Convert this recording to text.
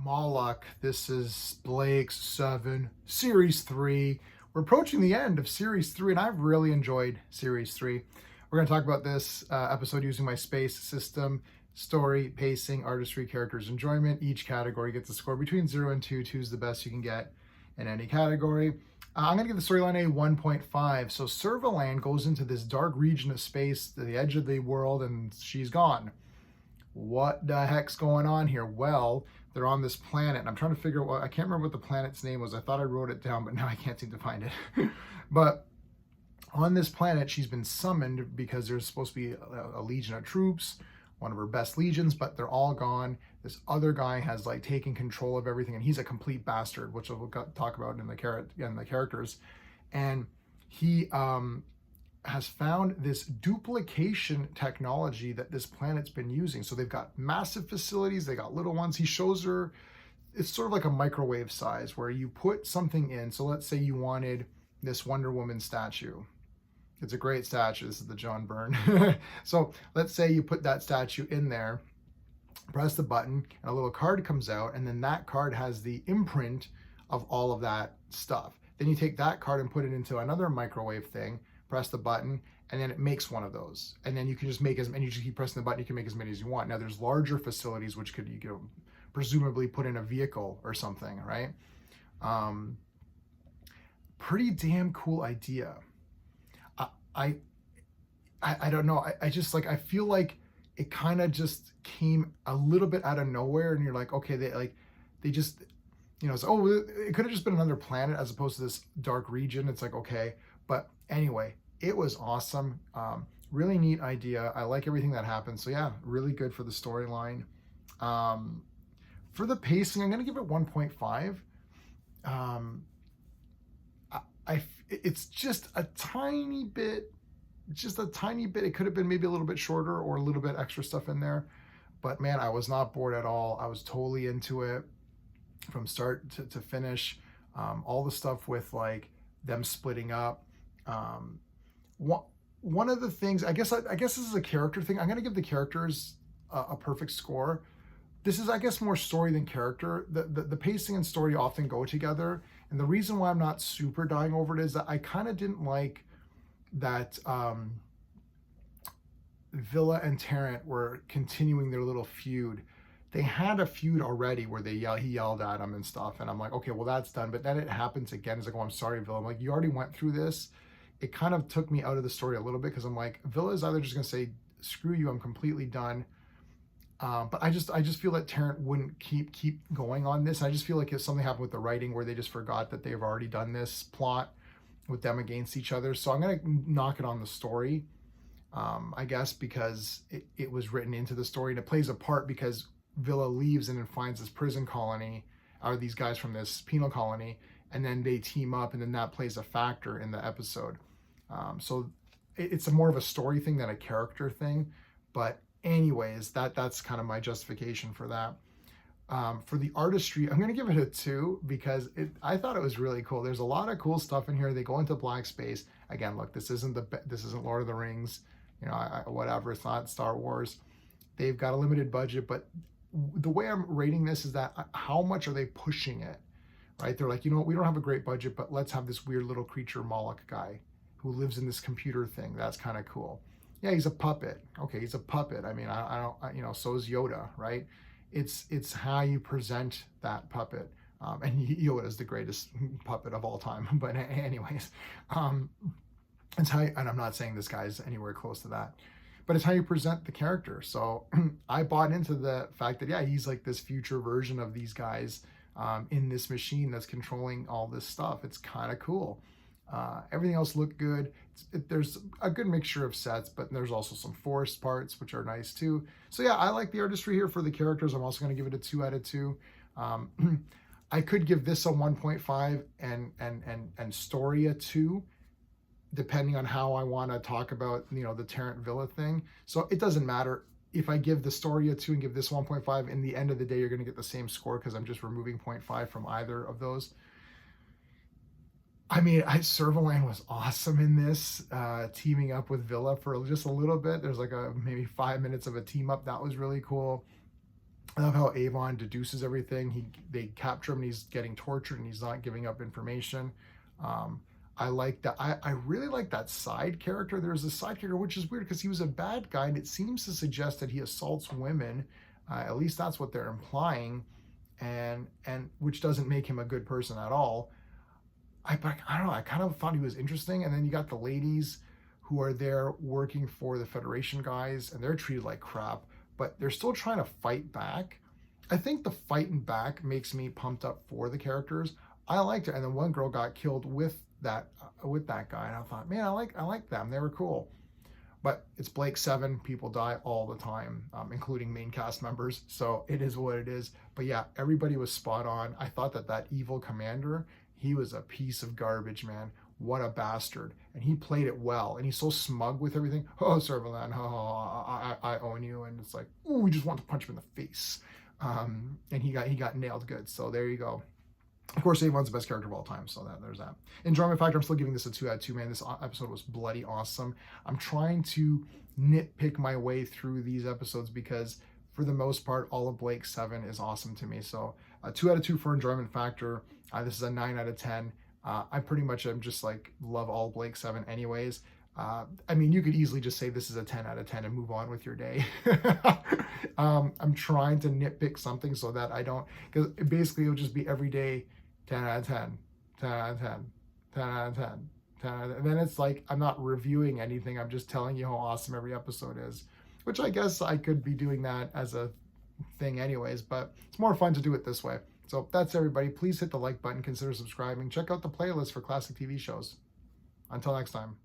Moloch. This is Blake's 7, Series 3. We're approaching the end of Series 3, and I've really enjoyed Series 3. We're going to talk about this episode using my space system: story, pacing, artistry, characters, enjoyment. Each category gets a score between 0 and 2. 2 is the best you can get in any category. I'm going to give the storyline a 1.5. So Servalan goes into this dark region of space, the edge of the world, and she's gone. What the heck's going on here? Well, they're on this planet, and I'm trying to figure out I can't remember what the planet's name was. I thought I wrote it down, but now I can't seem to find it. But on this planet, she's been summoned because there's supposed to be a legion of troops, one of her best legions, but they're all gone. This other guy has like taken control of everything, and he's a complete bastard, which we'll talk about in the characters. And he has found this duplication technology that this planet's been using. So they've got massive facilities, they got little ones. He shows her, it's sort of like a microwave size where you put something in. So let's say you wanted this Wonder Woman statue. It's a great statue. This is the John Byrne. So let's say you put that statue in there, press the button, and a little card comes out, and then that card has the imprint of all of that stuff. Then you take that card and put it into another microwave thing, press the button, and then it makes one of those. And then you can just make as many, you just keep pressing the button, you can make as many as you want. Now there's larger facilities which you could presumably put in a vehicle or something, right? Pretty damn cool idea. I don't know. I just like, I feel like it kind of just came a little bit out of nowhere, and you're like, okay, they just, you know, it's, oh, it could have just been another planet as opposed to this dark region. It's like, okay. But anyway, it was awesome. Really neat idea. I like everything that happened. So yeah, really good for the storyline. For the pacing, I'm going to give it 1.5. It's just a tiny bit. It could have been maybe a little bit shorter or a little bit extra stuff in there. But man, I was not bored at all. I was totally into it from start to finish. All the stuff with like them splitting up. One of the things, I guess this is a character thing. I'm going to give the characters a perfect score. This is, I guess, more story than character. The pacing and story often go together. And the reason why I'm not super dying over it is that I kind of didn't like that Villa and Tarrant were continuing their little feud. They had a feud already where he yelled at him and stuff. And I'm like, okay, well, that's done. But then it happens again. It's like, oh, I'm sorry, Villa. I'm like, you already went through this. It kind of took me out of the story a little bit because I'm like, Villa is either just going to say, screw you, I'm completely done. But I just feel that Tarrant wouldn't keep going on this. I just feel like if something happened with the writing where they just forgot that they've already done this plot with them against each other. So I'm going to knock it on the story, I guess, because it was written into the story, and it plays a part because Villa leaves and then finds this prison colony, or these guys from this penal colony, and then they team up, and then that plays a factor in the episode. So it's more of a story thing than a character thing. But anyways, that's kind of my justification for that. For the artistry, I'm going to give it a 2 because I thought it was really cool. There's a lot of cool stuff in here. They go into black space. Again, look, this isn't Lord of the Rings, you know, whatever. It's not Star Wars. They've got a limited budget, but the way I'm rating this is that how much are they pushing it, right? They're like, you know what, we don't have a great budget, but let's have this weird little creature Moloch guy who lives in this computer thing. That's kind of cool. Yeah, he's a puppet. Okay, he's a puppet. I mean, I don't, you know, so is Yoda, right? It's how you present that puppet. And Yoda is the greatest puppet of all time. But anyways, it's how, and I'm not saying this guy's anywhere close to that, but it's how you present the character. So I bought into the fact that, yeah, he's like this future version of these guys in this machine that's controlling all this stuff. It's kind of cool. Everything else looked good. There's a good mixture of sets, but there's also some forced parts, which are nice too. So yeah, I like the artistry here for the characters. I'm also going to give it a 2 out of 2. I could give this a 1.5 and story a 2, depending on how I want to talk about, you know, the Tarrant Villa thing. So it doesn't matter if I give the story a 2 and give this 1.5. In the end of the day, you're going to get the same score because I'm just removing 0.5 from either of those. I mean, Servalan was awesome in this, teaming up with Villa for just a little bit. There's like maybe 5 minutes of a team up. That was really cool. I love how Avon deduces everything. They capture him and he's getting tortured and he's not giving up information. Um, I like that. I really like that side character. There's a side character, which is weird because he was a bad guy and it seems to suggest that he assaults women. At least that's what they're implying, and which doesn't make him a good person at all. I don't know. I kind of thought he was interesting, and then you got the ladies who are there working for the Federation guys, and they're treated like crap, but they're still trying to fight back. I think the fighting back makes me pumped up for the characters. I liked it, and then one girl got killed with that guy, and I thought, man, I like them. They were cool. But it's Blake 7. People die all the time, including main cast members. So it is what it is. But yeah, everybody was spot on. I thought that evil commander, he was a piece of garbage, man. What a bastard. And he played it well. And he's so smug with everything. Oh, Servalan, I own you. And it's like, ooh, we just want to punch him in the face. And he got nailed good. So there you go. Of course, Avon's the best character of all time, so there's that. Enjoyment factor, I'm still giving this a 2 out of 2, man. This episode was bloody awesome. I'm trying to nitpick my way through these episodes because, for the most part, all of Blake 7 is awesome to me. So, 2 out of 2 for enjoyment factor. This is a 9 out of 10. I pretty much am just like, love all Blake 7 anyways. I mean, you could easily just say this is a 10 out of 10 and move on with your day. I'm trying to nitpick something so that I don't, because basically it'll just be every day 10 out of 10, 10 out of 10, 10 out of 10, 10 out of 10. And then it's like, I'm not reviewing anything. I'm just telling you how awesome every episode is, which I guess I could be doing that as a thing anyways, but it's more fun to do it this way. So that's everybody. Please hit the like button, consider subscribing. Check out the playlist for classic TV shows. Until next time.